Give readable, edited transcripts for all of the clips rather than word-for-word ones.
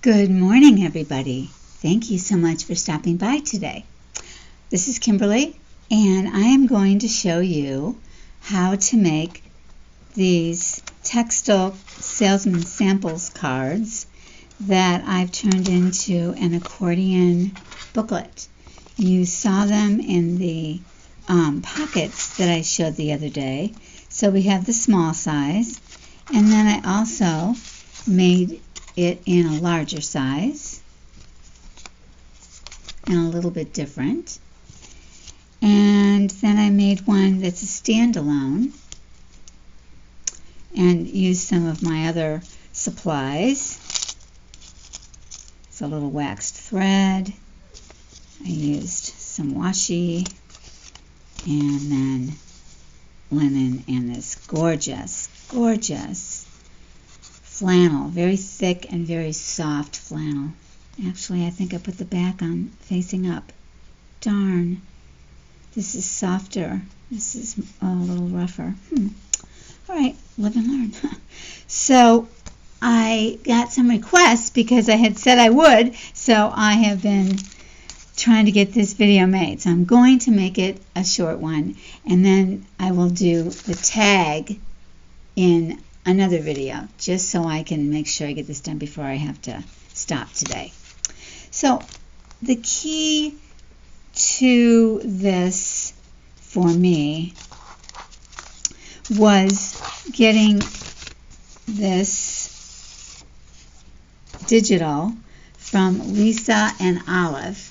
Good morning, everybody. Thank you so much for stopping by today. This is Kimberly, and I am going to show you how to make these textile salesman samples cards that I've turned into an accordion booklet. You saw them in the pockets that I showed the other day. So we have the small size, and then I also made it in a larger size and a little bit different. And then I made one that's a standalone and used some of my other supplies. It's a little waxed thread. I used some washi and then linen and this gorgeous flannel, very thick and very soft flannel. Actually, I think I put the back on facing up. Darn. This is softer. This is a little rougher. All right, live and learn. So I got some requests because I had said I would, so I have been trying to get this video made. So I'm going to make it a short one, and then I will do the tag in another video, just so I can make sure I get this done before I have to stop today. So the key to this for me was getting this digital from Lisa and Olive.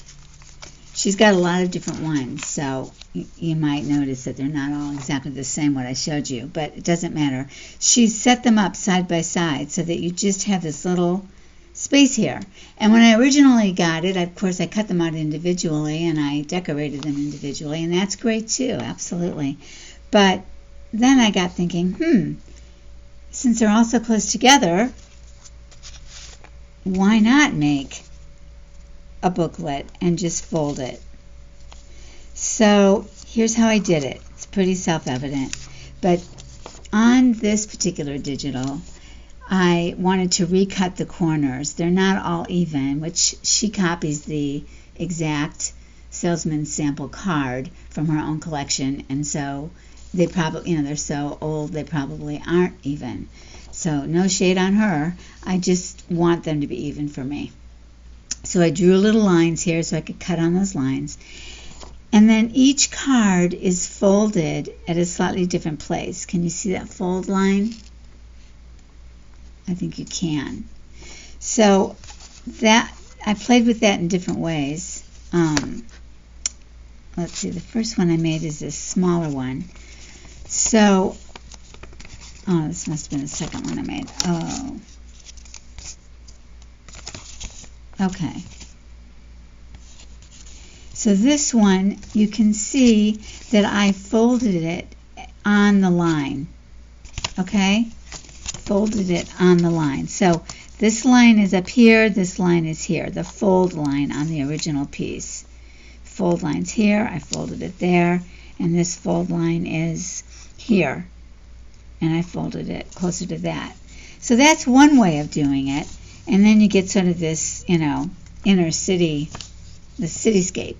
She's got a lot of different ones, so you might notice that they're not all exactly the same what I showed you, but it doesn't matter. She set them up side by side so that you just have this little space here. And when I originally got it, of course, I cut them out individually and I decorated them individually, and that's great too, absolutely. But then I got thinking, since they're all so close together, why not make a booklet and just fold it? So here's how I did it. It's pretty self-evident, but on this particular digital, I wanted to recut the corners. They're not all even, which she copies the exact salesman sample card from her own collection, and so they probably, they're so old they probably aren't even. So no shade on her. I just want them to be even for me. So I drew little lines here so I could cut on those lines. And then each card is folded at a slightly different place. Can you see that fold line? I think you can. So that I played with that in different ways. Let's see, the first one I made is this smaller one. So, this must have been the second one I made. Oh. Okay. So this one, you can see that I folded it on the line. Okay? Folded it on the line. So this line is up here, this line is here, the fold line on the original piece. Fold line's here, I folded it there, and this fold line is here, and I folded it closer to that. So that's one way of doing it, and then you get sort of this, inner city, the cityscape.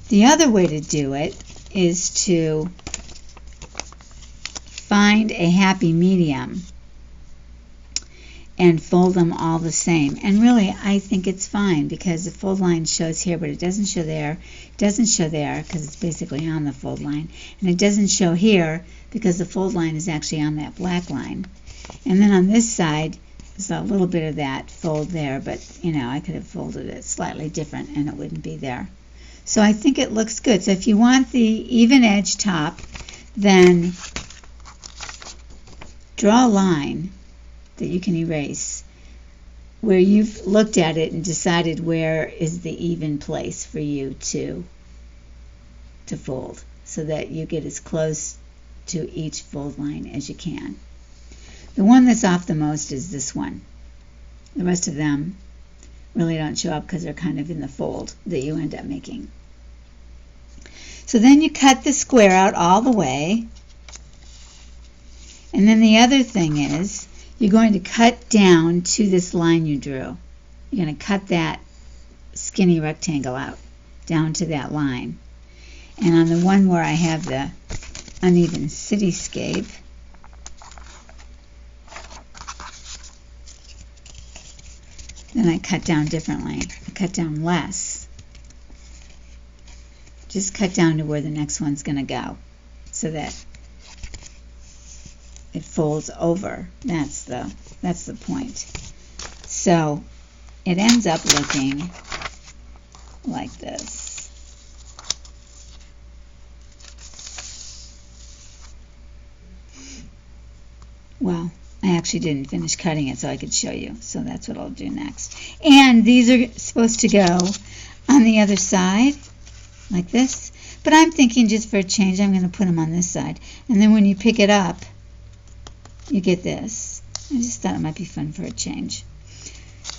The other way to do it is to find a happy medium and fold them all the same. And really, I think it's fine because the fold line shows here, but it doesn't show there. It doesn't show there because it's basically on the fold line. And it doesn't show here because the fold line is actually on that black line. And then on this side, there's a little bit of that fold there, but I could have folded it slightly different and it wouldn't be there. So I think it looks good. So if you want the even edge top, then draw a line that you can erase where you've looked at it and decided where is the even place for you to fold, so that you get as close to each fold line as you can. The one that's off the most is this one. The rest of them really don't show up because they're kind of in the fold that you end up making. So then you cut the square out all the way, and then the other thing is you're going to cut down to this line you drew. You're going to cut that skinny rectangle out down to that line. And on the one where I have the uneven cityscape, then I cut down differently. I cut down less. Just cut down to where the next one's going to go so that it folds over. That's the point. So it ends up looking like this. Well, I actually didn't finish cutting it so I could show you. So that's what I'll do next. And these are supposed to go on the other side like this. But I'm thinking just for a change, I'm going to put them on this side. And then when you pick it up, you get this. I just thought it might be fun for a change.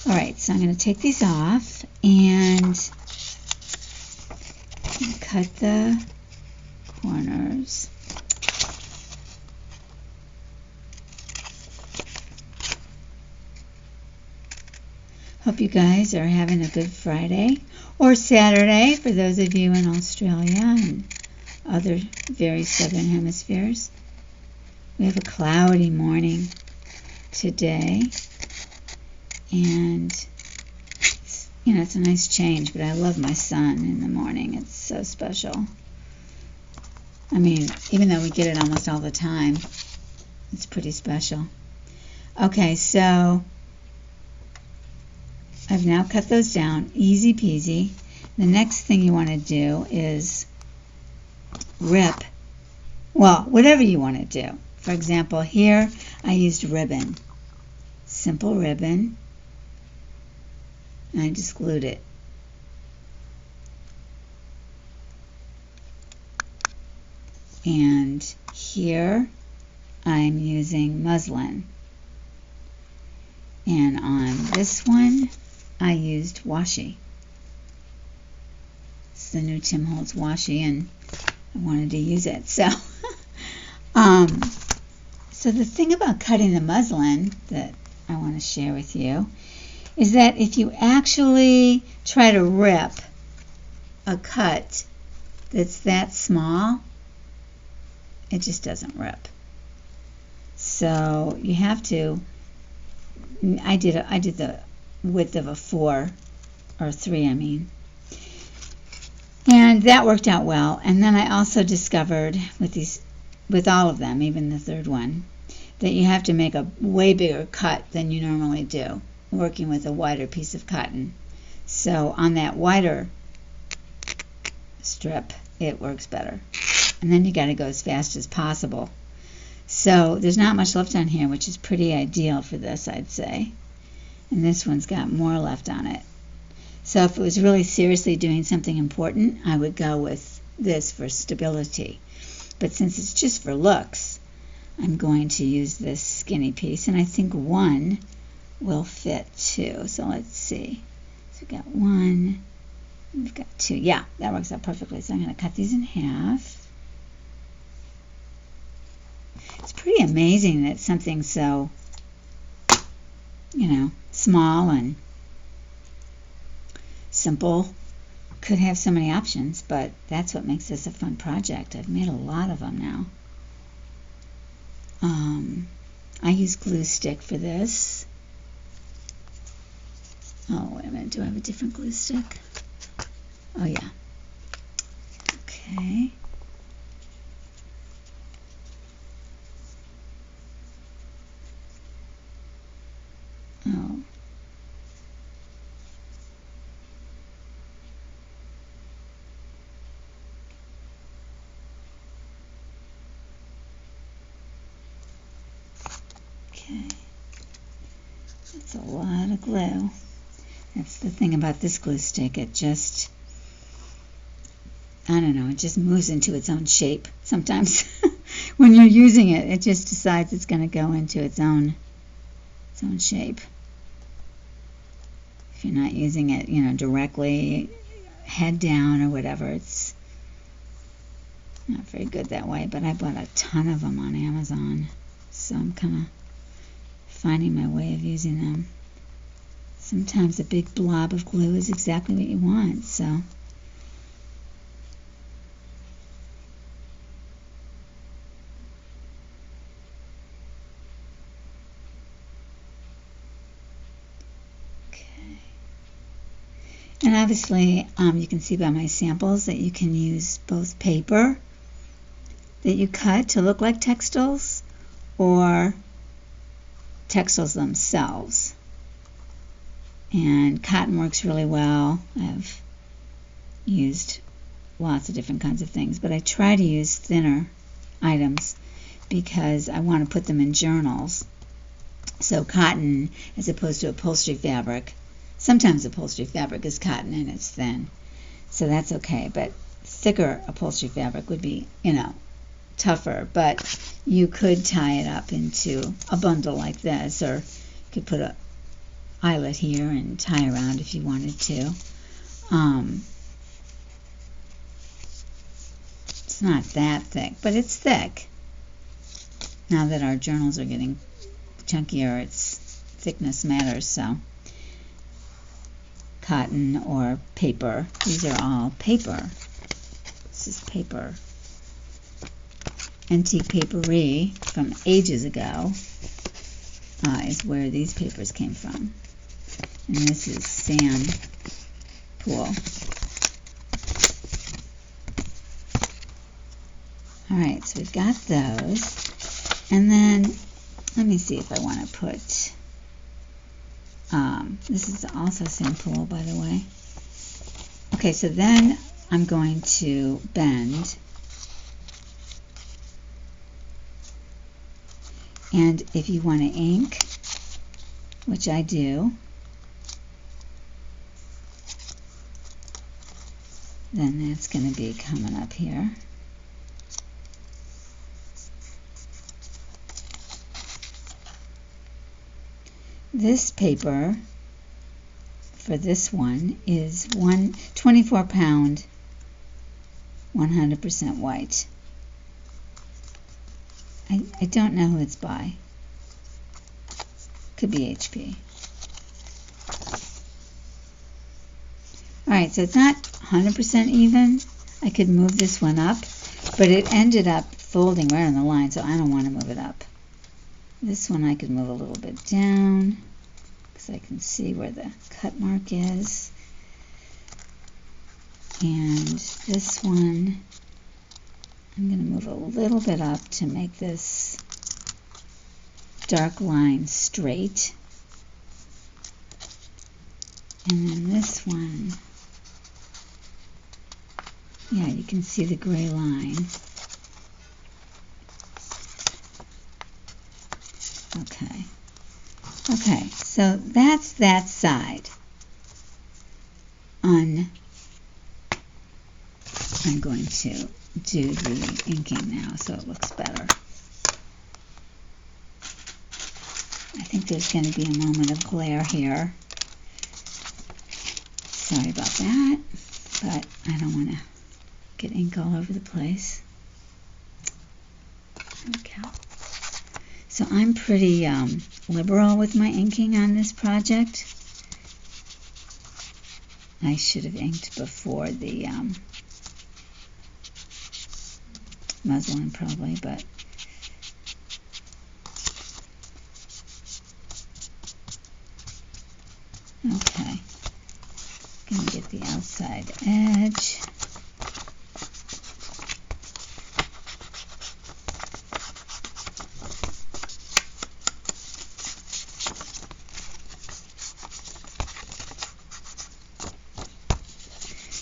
All right, so I'm going to take these off and cut the corners. Hope you guys are having a good Friday or Saturday for those of you in Australia and other very southern hemispheres. We have a cloudy morning today, and it's a nice change, but I love my sun in the morning. It's so special. I mean, even though we get it almost all the time, it's pretty special. Okay, so I've now cut those down, easy peasy. The next thing you want to do is rip, well, whatever you want to do. For example, here I used ribbon, simple ribbon, and I just glued it. And here I'm using muslin. And on this one, I used washi. It's the new Tim Holtz washi, and I wanted to use it. So, so the thing about cutting the muslin that I want to share with you is that if you actually try to rip a cut that's that small, it just doesn't rip. So you have to. I did the width of a 4 or 3, I mean, and that worked out well. And then I also discovered with all of them, even the third one, that you have to make a way bigger cut than you normally do, working with a wider piece of cotton. So on that wider strip, it works better. And then you got to go as fast as possible. So there's not much left on here, which is pretty ideal for this, I'd say. And this one's got more left on it. So if it was really seriously doing something important, I would go with this for stability. But since it's just for looks, I'm going to use this skinny piece, and I think one will fit too. So let's see. So we've got one, we've got two. Yeah, that works out perfectly. So I'm going to cut these in half. It's pretty amazing that something so, small and simple could have so many options, but that's what makes this a fun project. I've made a lot of them now. I use glue stick for this. Oh, wait a minute. Do I have a different glue stick? Oh, yeah. Okay. Oh. Okay. That's a lot of glue. That's the thing about this glue stick. It just, I don't know, it just moves into its own shape. Sometimes when you're using it, it just decides it's going to go into its own shape. If you're not using it, directly head down or whatever, it's not very good that way. But I bought a ton of them on Amazon, so I'm kind of finding my way of using them. Sometimes a big blob of glue is exactly what you want, so. And obviously, you can see by my samples that you can use both paper that you cut to look like textiles or textiles themselves. And cotton works really well. I've used lots of different kinds of things, but I try to use thinner items because I want to put them in journals. So cotton, as opposed to upholstery fabric, sometimes upholstery fabric is cotton and it's thin, so that's okay, but thicker upholstery fabric would be, tougher, but you could tie it up into a bundle like this, or you could put a eyelet here and tie around if you wanted to. It's not that thick, but it's thick. Now that our journals are getting chunkier, its thickness matters, so. Cotton or paper. These are all paper. This is paper. Antique papery from ages ago is where these papers came from. And this is sand Poole. Alright, so we've got those. And then, let me see if I want to put... this is also sand Poole, by the way. Okay, so then I'm going to bend. And if you want to ink, which I do, then that's going to be coming up here. This paper for this one is 24 pound, 100% white. I don't know who it's by. Could be HP. Alright, so it's not 100% even. I could move this one up, but it ended up folding right on the line, so I don't want to move it up. This one I could move a little bit down because I can see where the cut mark is. And this one I'm going to move a little bit up to make this dark line straight. And then this one, yeah, you can see the gray line. Okay, so that's that side. I'm going to do the inking now so it looks better. I think there's going to be a moment of glare here. Sorry about that, but I don't want to get ink all over the place. There we go. So I'm pretty liberal with my inking on this project. I should have inked before the muslin probably, but okay. Gonna get the outside edge.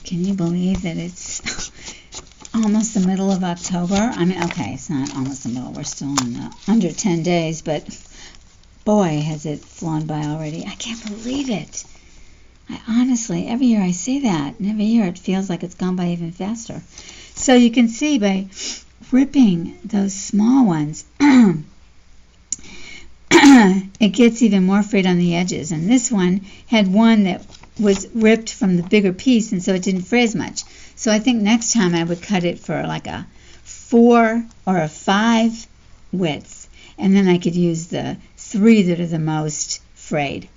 Can you believe that it's almost the middle of October? I mean, okay, it's not almost the middle. We're still in under 10 days, but boy, has it flown by already. I can't believe it. I honestly, every year I say that, and every year it feels like it's gone by even faster. So you can see by ripping those small ones, it gets even more frayed on the edges. And this one had one that was ripped from the bigger piece, and so it didn't fray as much. So I think next time I would cut it for like a 4 or a 5 width, and then I could use the 3 that are the most frayed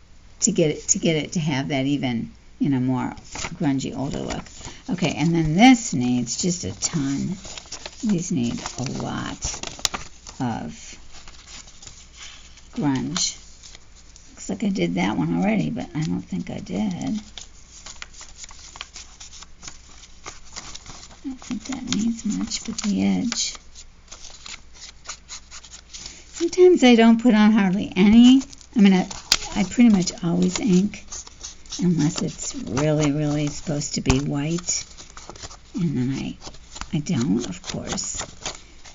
to get it to have that even, more grungy, older look. Okay, and then this needs just a ton. These need a lot of grunge. Looks like I did that one already, but I don't think I did. I don't think that needs much, but the edge. Sometimes I don't put on hardly any. I mean, I pretty much always ink, unless it's really, really supposed to be white. And then I don't, of course.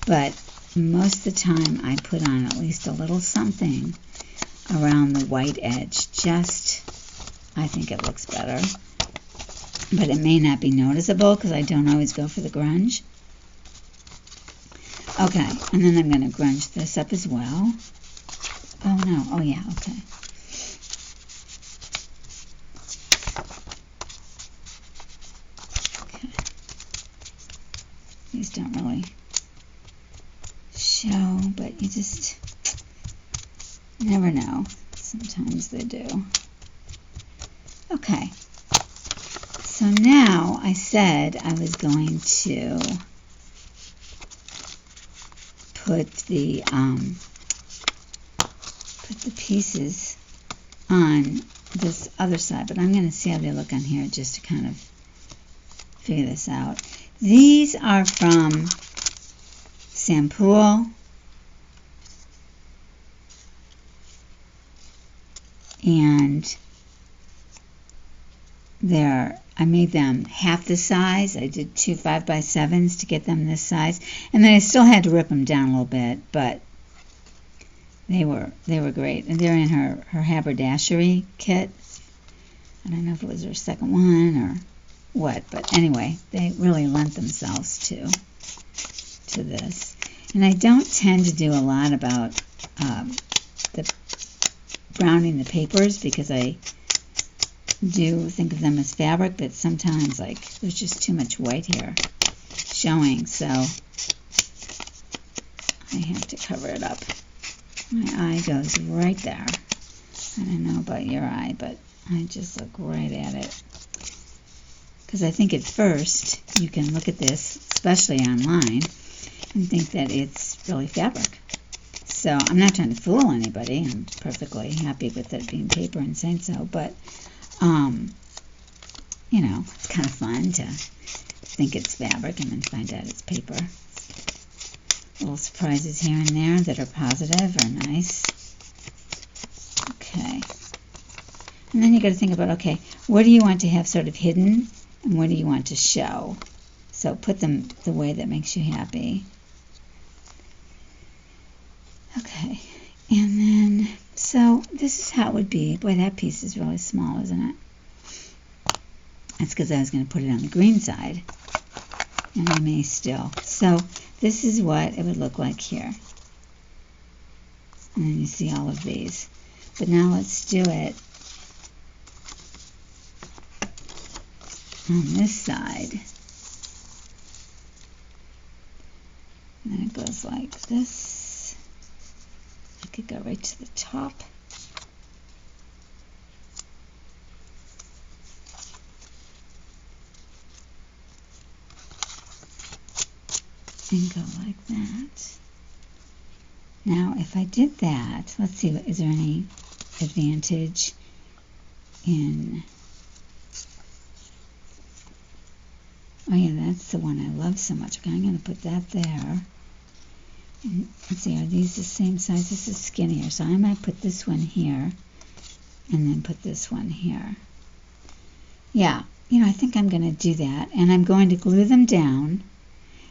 But most of the time I put on at least a little something around the white edge. I think it looks better. But it may not be noticeable because I don't always go for the grunge. Okay, and then I'm going to grunge this up as well. Oh no, oh yeah, okay. These don't really show, but you just never know. Sometimes they do. Okay. So now I said I was going to put the pieces on this other side, but I'm going to see how they look on here just to kind of figure this out. These are from Poole, and I made them half the size. I did 2 5x7s to get them this size, and then I still had to rip them down a little bit, but they were great. And they're in her haberdashery kit. I don't know if it was her second one or what, but anyway, they really lent themselves to this. And I don't tend to do a lot about the browning the papers because I do think of them as fabric, but sometimes there's just too much white here showing, so I have to cover it up. My eye goes right there. I don't know about your eye, but I just look right at it. Because I think at first you can look at this, especially online, and think that it's really fabric. So I'm not trying to fool anybody. I'm perfectly happy with it being paper and saying so, but it's kind of fun to think it's fabric and then find out it's paper. Little surprises here and there that are positive are nice. Okay. And then you got to think about, okay, what do you want to have sort of hidden and what do you want to show? So put them the way that makes you happy. Okay. And then, so this is how it would be. Boy, that piece is really small, isn't it? That's because I was going to put it on the green side. And I may still. So this is what it would look like here. And then you see all of these. But now let's do it on this side. And then it goes like this. I could go right to the top. And go like that. Now, if I did that, let's see, is there any advantage in... Oh yeah, that's the one I love so much. Okay, I'm going to put that there. And let's see, are these the same size? This is skinnier, so I might put this one here and then put this one here. Yeah, I think I'm going to do that. And I'm going to glue them down.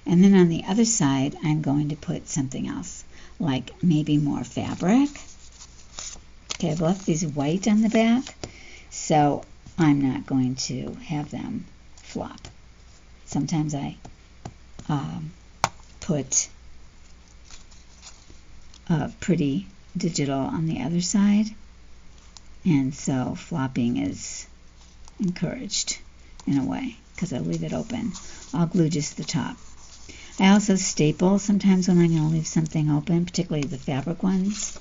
And then on the other side, I'm going to put something else, like maybe more fabric. Okay, I've left these white on the back, so I'm not going to have them flop. Sometimes I put pretty digital on the other side, and so flopping is encouraged in a way because I leave it open. I'll glue just the top. I also staple sometimes when I'm going to leave something open, particularly the fabric ones.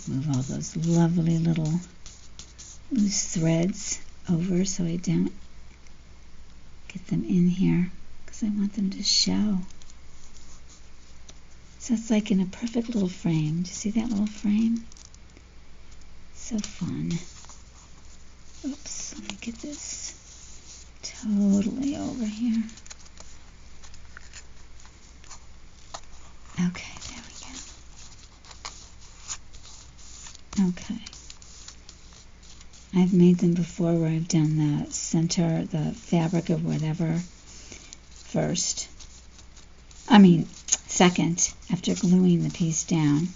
Move all those lovely little loose threads over so I don't get them in here, because I want them to show. So it's like in a perfect little frame. Do you see that little frame? So fun. Oops, let me get this totally over here. Okay, there we go. Okay. I've made them before where I've done the center, the fabric or whatever first. Second, after gluing the piece down.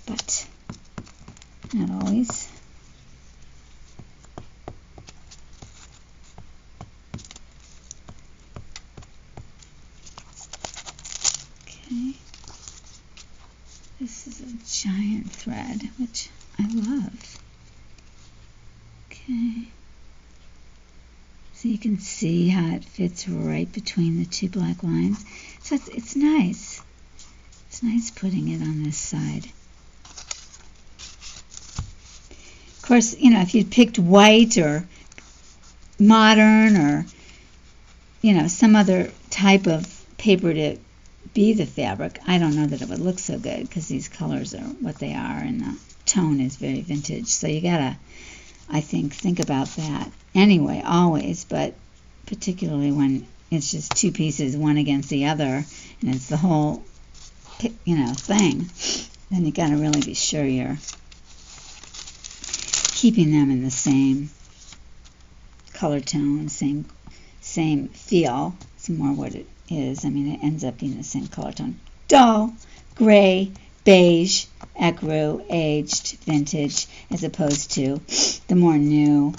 But not always. Okay. This is a giant thread, which I love. Okay. So you can see how it fits right between the two black lines. So it's nice. It's nice putting it on this side. Of course, if you'd picked white or modern or, some other type of paper to be the fabric, I don't know that it would look so good because these colors are what they are and the tone is very vintage. So you gotta, I think about that anyway, always, but particularly when it's just two pieces, one against the other, and it's the whole, thing, then you gotta really be sure you're keeping them in the same color tone, same feel. It's more what it is. It ends up being the same color tone. Dull, gray, beige, ecru, aged, vintage, as opposed to the more new,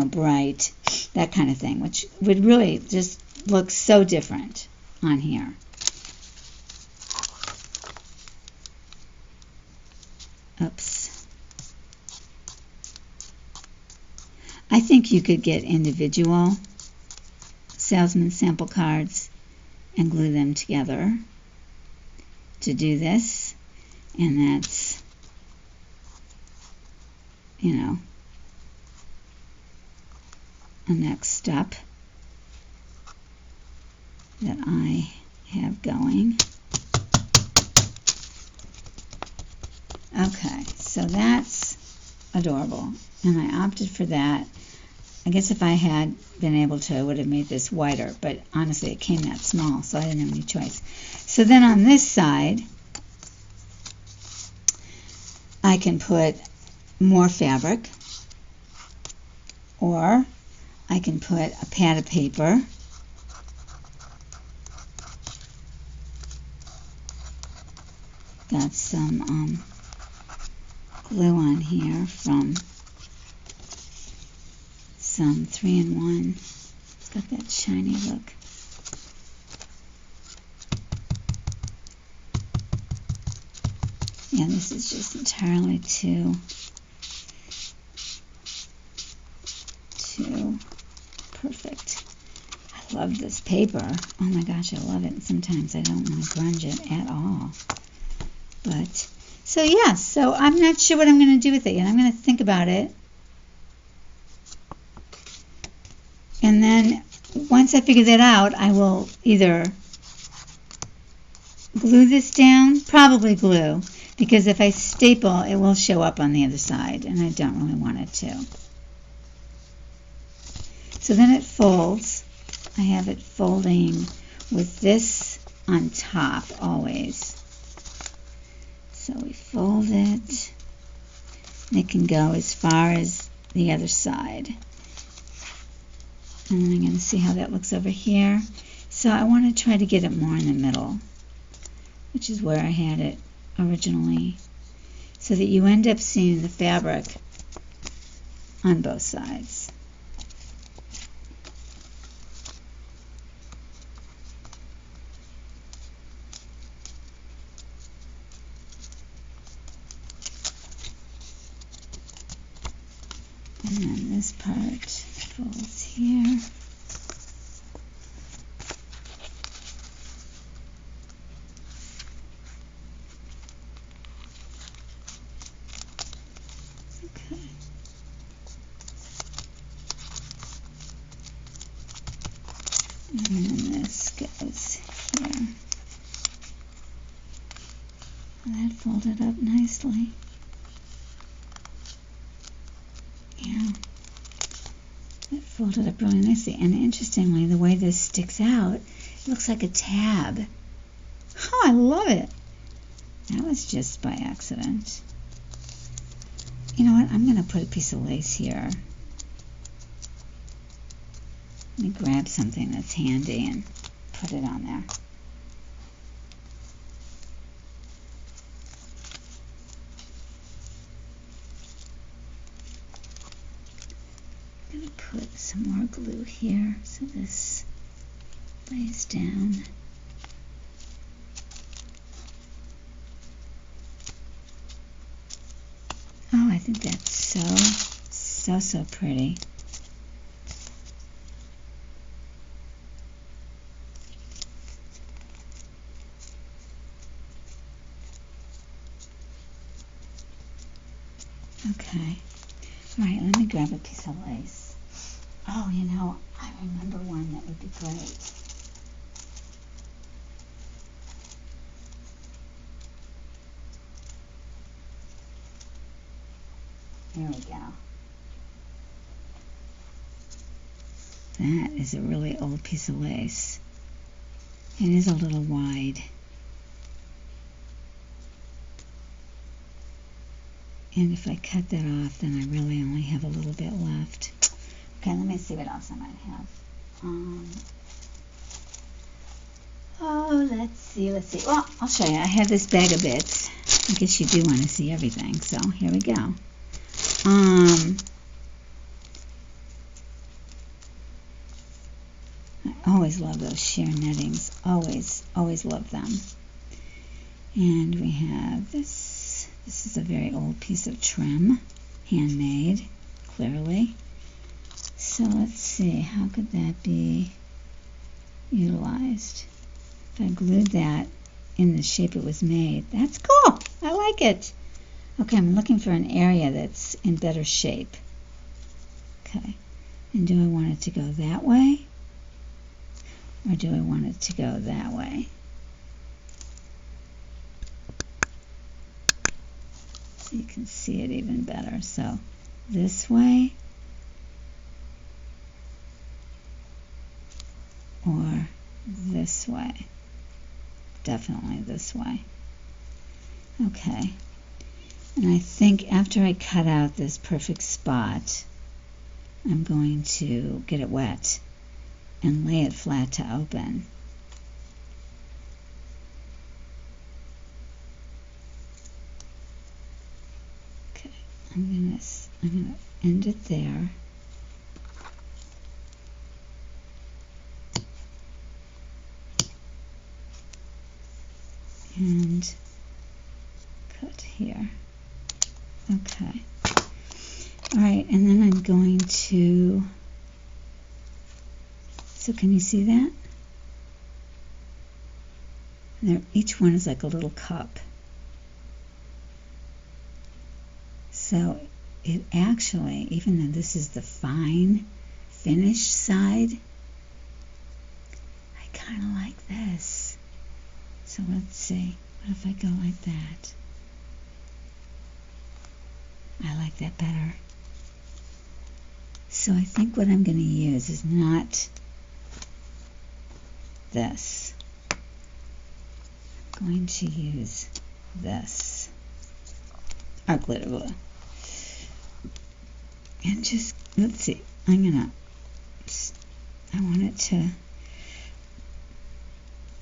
bright, that kind of thing, which would really just look so different on here. Oops. I think you could get individual Salesman sample cards and glue them together to do this, and that's, a next step that I have going. Okay, so that's adorable, and I opted for that. I guess if I had been able to, I would have made this wider, but honestly it came that small, so I didn't have any choice. So then on this side, I can put more fabric, or I can put a pad of paper, got some glue on here from some 3-in-1. It's got that shiny look. Yeah, this is just entirely too perfect. I love this paper. Oh my gosh, I love it. And sometimes I don't want to grunge it at all. But, so yeah, so I'm not sure what I'm going to do with it yet. I'm going to think about it. And then once I figure that out, I will either glue this down, probably glue, because if I staple, it will show up on the other side, and I don't really want it to. So then it folds. I have it folding with this on top always. So we fold it, and it can go as far as the other side. And I'm going to see how that looks over here. So I want to try to get it more in the middle, which is where I had it originally, so that you end up seeing the fabric on both sides. And then this part folds here. that folded up nicely. Yeah, it folded up really nicely. And interestingly, the way this sticks out, it looks like a tab. Oh, I love it. That was just by accident. You know what? I'm going to put a piece of lace here. Let me grab something that's handy and put it on there. I'm going to put some more glue here so this lays down. Oh, I think that's so pretty. Okay. All right, let me grab a piece of lace. Oh, you know, I remember one that would be great. Here we go. That is a really old piece of lace. It is a little wide. And if I cut that off, then I really only have a little bit left. Okay, let me see what else I might have. Oh, let's see. Well, I'll show you. I have this bag of bits. I guess you do want to see everything, so here we go. I always love those sheer nettings. Always love them. And we have this. This is a very old piece of trim, handmade, clearly. So let's see, how could that be utilized? If I glued that in the shape it was made, that's cool. I like it. Okay, I'm looking for an area that's in better shape. Okay, and do I want it to go that way? Or do I want it to go that way? So you can see it even better. So this way or this way? Definitely this way. Okay. And I think after I cut out this perfect spot, I'm going to get it wet and lay it flat to open. Okay, I'm gonna end it there. And cut here. Okay. All right, and then I'm going to, so can you see that? There, each one is like a little cup. So it actually, even though this is the fine finish side, I kind of like this. So let's see, what if I go like that? I like that better. So I think what I'm going to use is not this. I'm going to use this, our glitter glue. And just, let's see, I want it to,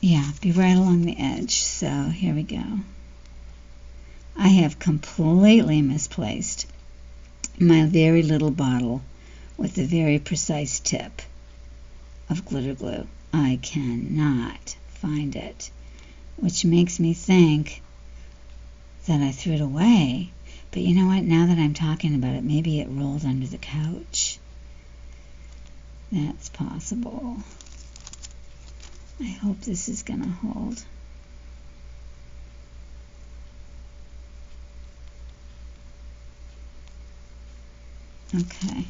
yeah, be right along the edge. So here we go. I have completely misplaced my very little bottle with a very precise tip of glitter glue. I cannot find it, which makes me think that I threw it away. But you know what? Now that I'm talking about it, maybe it rolled under the couch. That's possible. I hope this is going to hold. Okay. I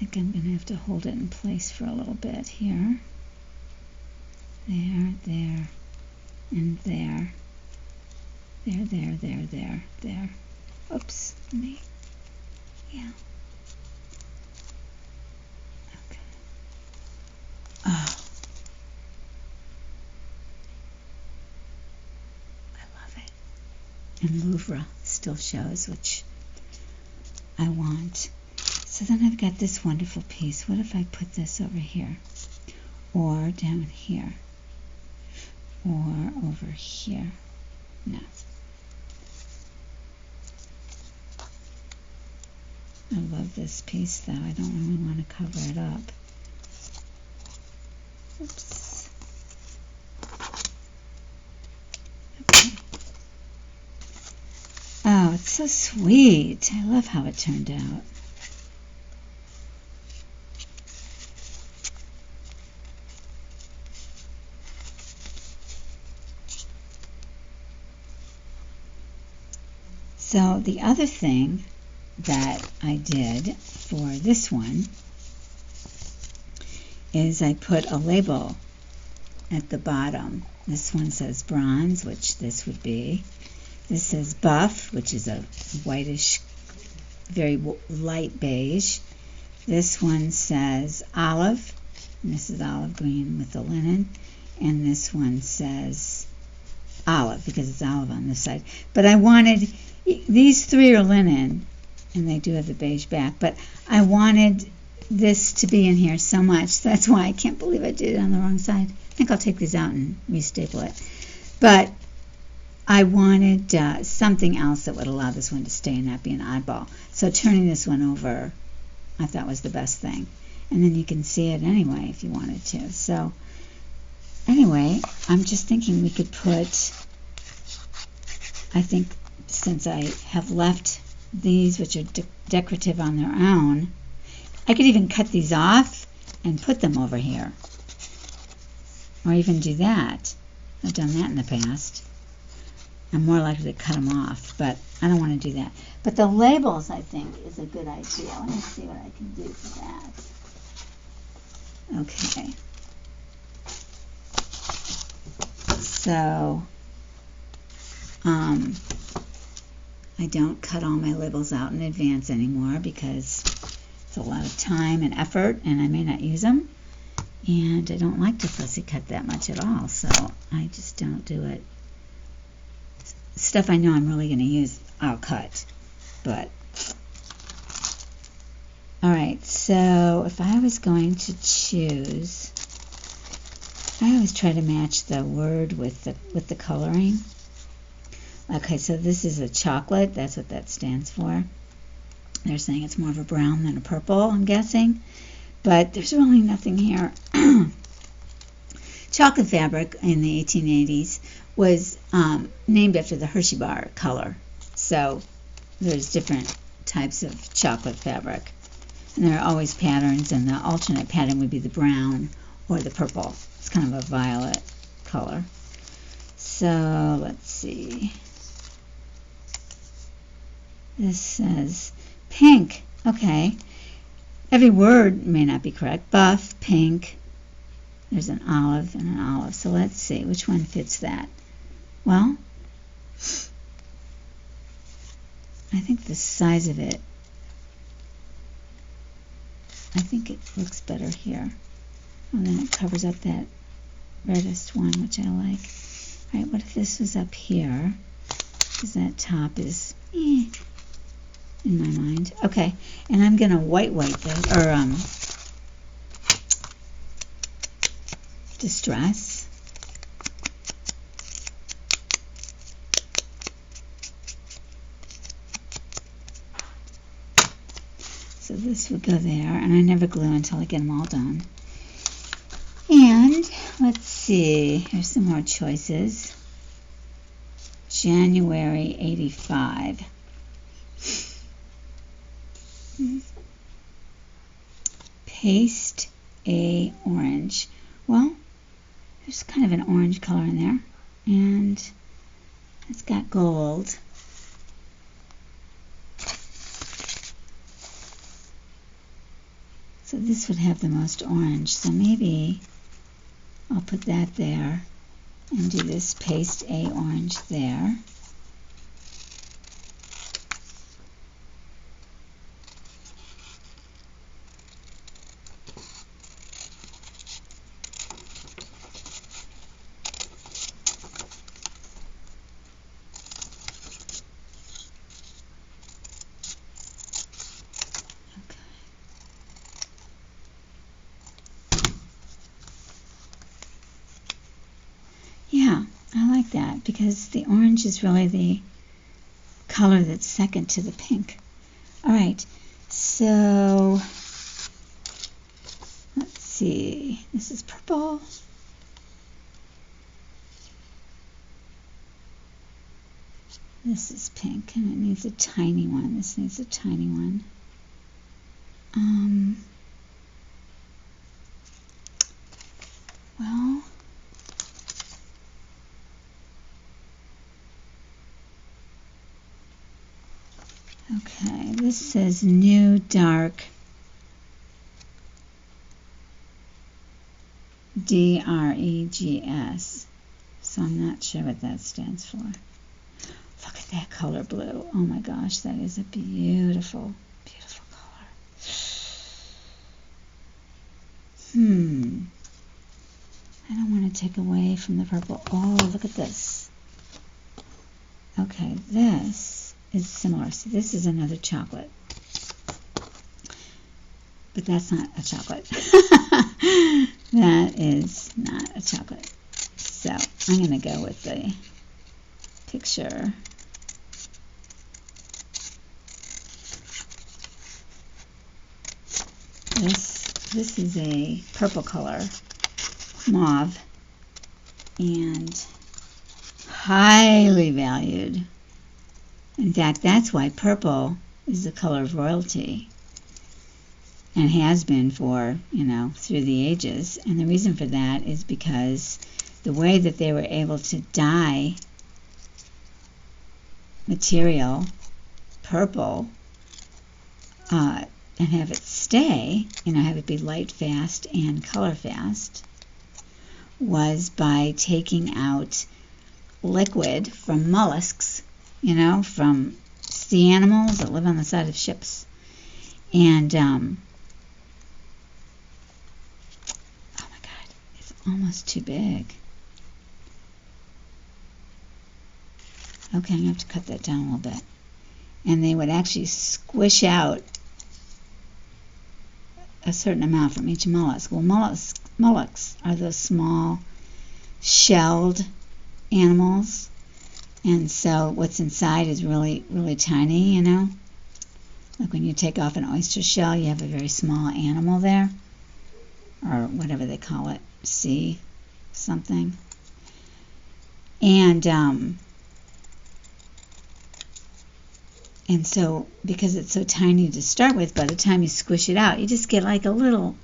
think I'm going to have to hold it in place for a little bit here. There, and there. There. Oops, yeah. Okay. Oh, I love it. And Louvre still shows, which I want. So then I've got this wonderful piece. What if I put this over here? Or down here? Or over here? No. I love this piece though. I don't really want to cover it up. Oops. Okay. Oh, it's so sweet. I love how it turned out. So the other thing that I did for this one is I put a label at the bottom. This one says bronze, which this would be. This says buff, which is a whitish, very light beige. This one says olive, and this is olive green with the linen. And this one says olive, because it's olive on this side. But I wanted, these three are linen, and they do have the beige back, but I wanted this to be in here so much. That's why I can't believe I did it on the wrong side. I think I'll take these out and restaple it. But I wanted something else that would allow this one to stay and not be an oddball. So turning this one over, I thought was the best thing. And then you can see it anyway if you wanted to. So anyway, I'm just thinking we could put, I think since I have left these, which are decorative on their own, I could even cut these off and put them over here. Or even do that. I've done that in the past. I'm more likely to cut them off, but I don't want to do that. But the labels, I think, is a good idea. Let me see what I can do for that. Okay. So, I don't cut all my labels out in advance anymore because it's a lot of time and effort and I may not use them. And I don't like to fussy cut that much at all, so I just don't do it. Stuff I know I'm really going to use, I'll cut. But, alright, so if I was going to choose, I always try to match the word with the coloring. Okay, so this is a chocolate. That's what that stands for. They're saying it's more of a brown than a purple, I'm guessing. But there's really nothing here. Chocolate fabric in the 1880s was named after the Hershey bar color. So there's different types of chocolate fabric. And there are always patterns, and the alternate pattern would be the brown or the purple. It's kind of a violet color. So let's see. This says pink. Okay. Every word may not be correct. Buff, pink. There's an olive and an olive. So let's see which one fits that. Well, I think the size of it, I think it looks better here. And then it covers up that reddest one, which I like. All right, what if this was up here? Because that top is in my mind. Okay, and I'm going to white this, or distress. So this would go there, and I never glue until I get them all done. And let's see, here's some more choices. January 85. Paste a orange. Well, there's kind of an orange color in there, and it's got gold. So this would have the most orange, so maybe I'll put that there and do this paste a orange there. that because the orange is really the color that's second to the pink. All right, so let's see. This is purple. This is pink, and it needs a tiny one. This needs a tiny one. Well, okay, this says new dark DREGS, so I'm not sure what that stands for. Look at that color blue. Oh my gosh, that is a beautiful, beautiful color. I don't want to take away from the purple. Oh, look at this. Okay, this is similar. See, this is another chocolate. But that's not a chocolate. That is not a chocolate. So I'm going to go with the picture. This is a purple color, mauve, and highly valued. In fact, that's why purple is the color of royalty, and has been for, through the ages. And the reason for that is because the way that they were able to dye material purple and have it stay, have it be light fast and color fast, was by taking out liquid from mollusks, from sea animals that live on the side of ships. And oh my God, it's almost too big. Okay, I'm going to have to cut that down a little bit. And they would actually squish out a certain amount from each mollusk. Well, mollusks are those small shelled animals. And so what's inside is really, really tiny, Like when you take off an oyster shell, you have a very small animal there. Or whatever they call it. Sea something. And so, because it's so tiny to start with, by the time you squish it out, you just get like a little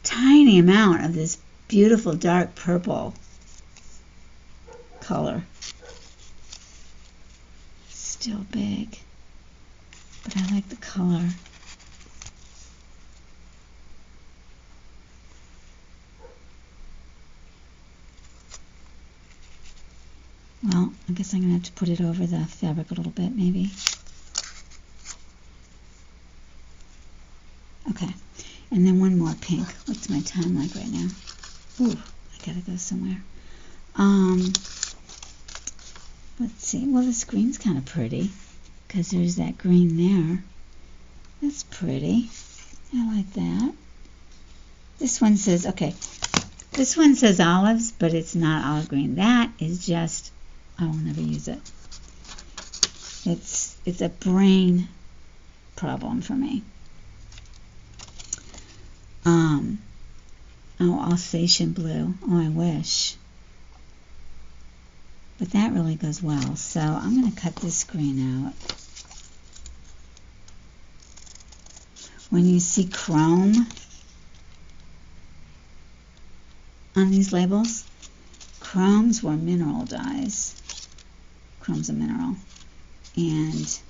tiny amount of this beautiful dark purple color. Still big, but I like the color. Well, I guess I'm going to have to put it over the fabric a little bit, maybe. Okay, and then one more pink. What's my time like right now? Ooh, I gotta go somewhere. Let's see. Well, this green's kind of pretty because there's that green there. That's pretty. I like that. This one says, okay, this one says olives, but it's not olive green. That is just, I will never use it. It's a brain problem for me. Oh, Alsatian blue. Oh, I wish. But that really goes well. So I'm going to cut this green out. When you see chrome on these labels, chromes were mineral dyes. Chrome's a mineral. And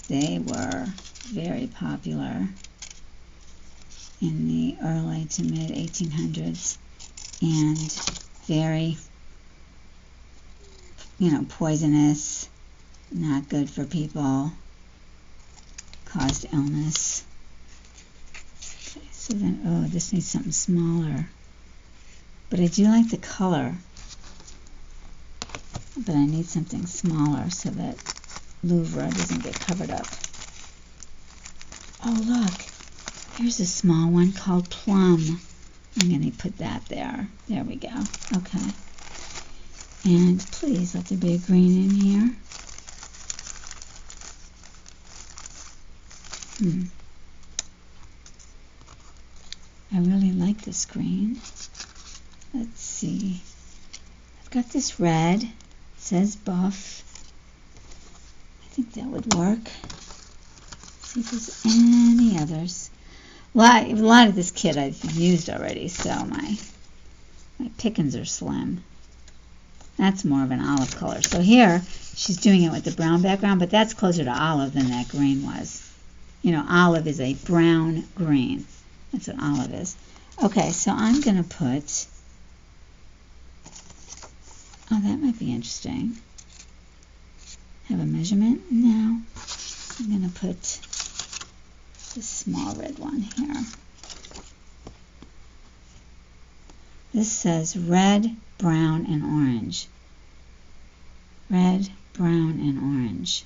they were very popular in the early to mid 1800s, and very, poisonous, not good for people, caused illness. Okay, so then, oh, this needs something smaller. But I do like the color, but I need something smaller so that Louvre doesn't get covered up. Oh, look. Here's a small one called Plum. I'm going to put that there. There we go. Okay. And please let there be a green in here. I really like this green. Let's see. I've got this red. It says buff. I think that would work. See if there's any others. A lot of this kit I've used already, so my pickings are slim. That's more of an olive color. So here, she's doing it with the brown background, but that's closer to olive than that green was. You know, olive is a brown green. That's what olive is. Okay, so I'm going to put, oh, that might be interesting. Have a measurement? No. I'm going to put this small red one here. This says red, brown, and orange. Red, brown, and orange.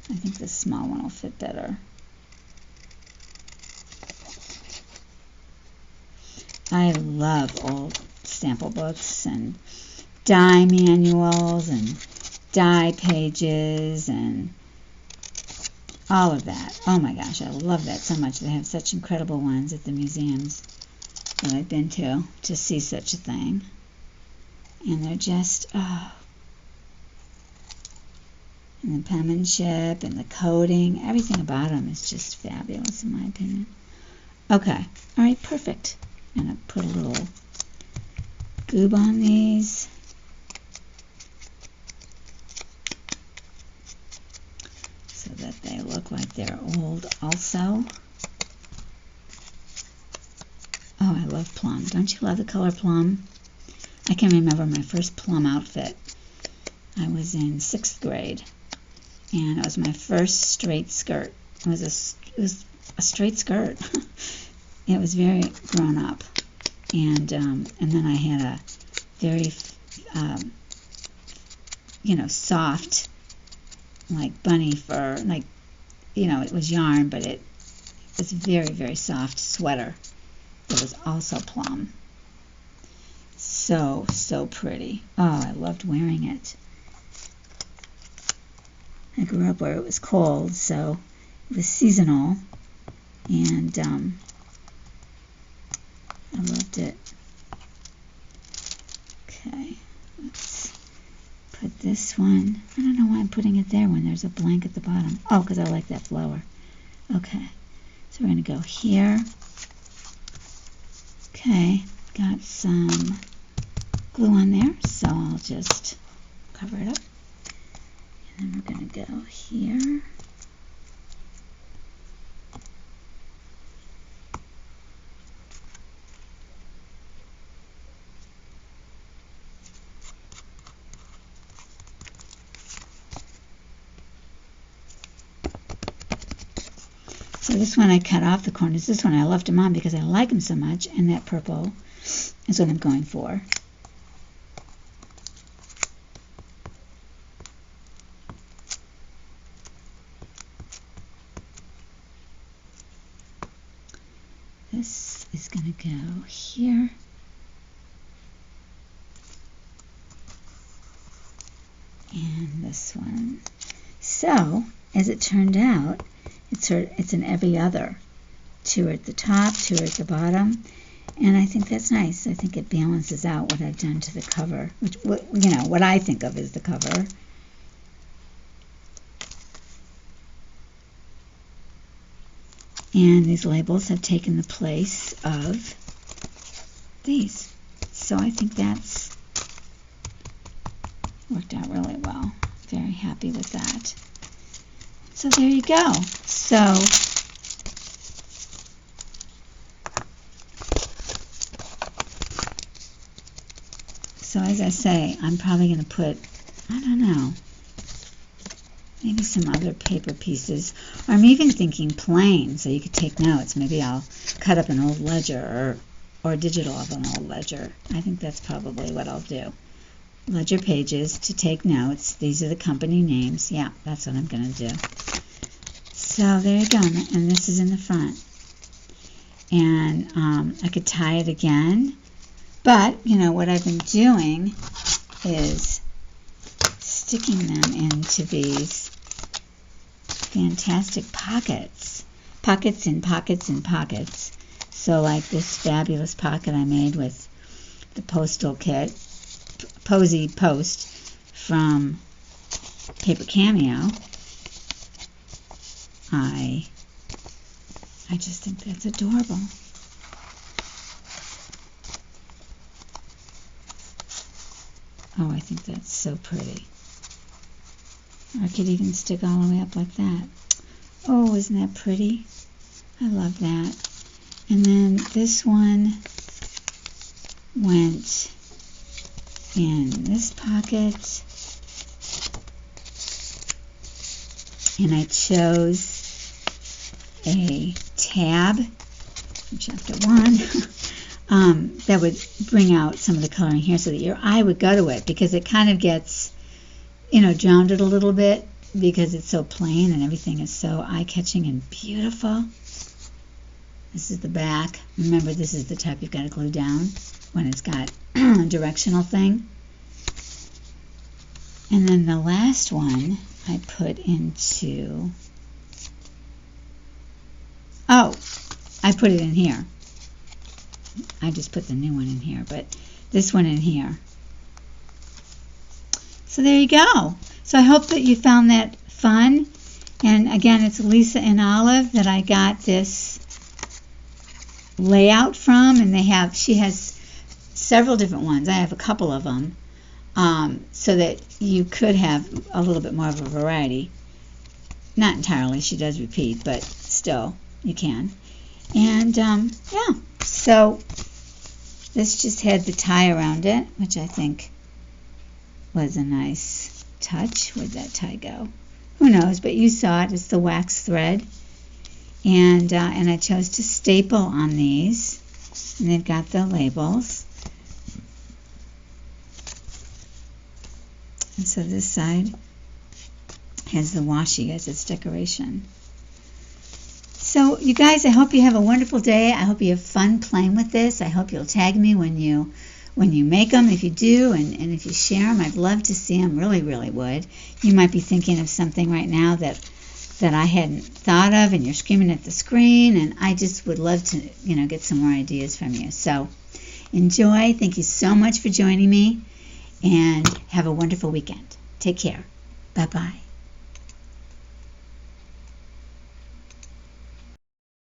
I think this small one will fit better. I love old sample books and die manuals and die pages and all of that. Oh my gosh, I love that so much. They have such incredible ones at the museums that I've been to see such a thing. And they're just, oh. And the penmanship and the coding, everything about them is just fabulous in my opinion. Okay, all right, perfect. I'm going to put a little goob on these. So that they look like they're old also. Oh, I love plum. Don't you love the color plum? I can remember my first plum outfit. I was in 6th grade, and it was my first straight skirt. It was a straight skirt. It was very grown up, and then I had a very soft, like bunny fur, like, it was yarn, but it was very, very soft sweater. It was also plum. So pretty. Oh, I loved wearing it. I grew up where it was cold, so it was seasonal, and I loved it. Okay, let's put this one. I don't know why I'm putting it there when there's a blank at the bottom. Oh, because I like that flower. Okay, so we're going to go here. Okay, got some glue on there, so I'll just cover it up. And then we're going to go here. So this one I cut off the corners. This one I left them on because I like them so much, and that purple is what I'm going for. This is going to go here. And this one. So, as it turned out, it's an every other. 2 at the top, 2 at the bottom, and I think that's nice. I think it balances out what I've done to the cover, which, what I think of as the cover. And these labels have taken the place of these. So I think that's worked out really well. Very happy with that. So there you go. So as I say, I'm probably going to put, I don't know, maybe some other paper pieces. Or I'm even thinking plain, so you could take notes. Maybe I'll cut up an old ledger or digital of an old ledger. I think that's probably what I'll do. Ledger pages to take notes. These are the company names. Yeah, that's what I'm going to do. So there you go. And this is in the front. And I could tie it again. But, what I've been doing is sticking them into these fantastic pockets. Pockets and pockets and pockets. So like this fabulous pocket I made with the postal kit, Posy Post from Paper Cameo. I just think that's adorable. Oh, I think that's so pretty. Or I could even stick all the way up like that. Oh, isn't that pretty? I love that. And then this one went in this pocket. And I chose a tab, chapter 1, that would bring out some of the coloring here so that your eye would go to it, because it kind of gets, drowned a little bit because it's so plain and everything is so eye-catching and beautiful. This is the back. Remember, this is the type you've got to glue down when it's got a directional thing. And then the last one I put into, I put it in here. I just put the new one in here, but this one in here. So there you go. So I hope that you found that fun. And again, it's Lisa and Olive that I got this layout from, and she has several different ones. I have a couple of them, so that you could have a little bit more of a variety. Not entirely, she does repeat, but still, you can. And yeah, so this just had the tie around it, which I think was a nice touch. Where'd that tie go? Who knows, but you saw it. It's the wax thread. And I chose to staple on these. And they've got the labels. And so this side has the washi as its decoration. So you guys, I hope you have a wonderful day. I hope you have fun playing with this. I hope you'll tag me when you make them, if you do, and if you share them. I'd love to see them, really, really would. You might be thinking of something right now that I hadn't thought of, and you're screaming at the screen, and I just would love to, get some more ideas from you. So enjoy. Thank you so much for joining me, and have a wonderful weekend. Take care. Bye-bye.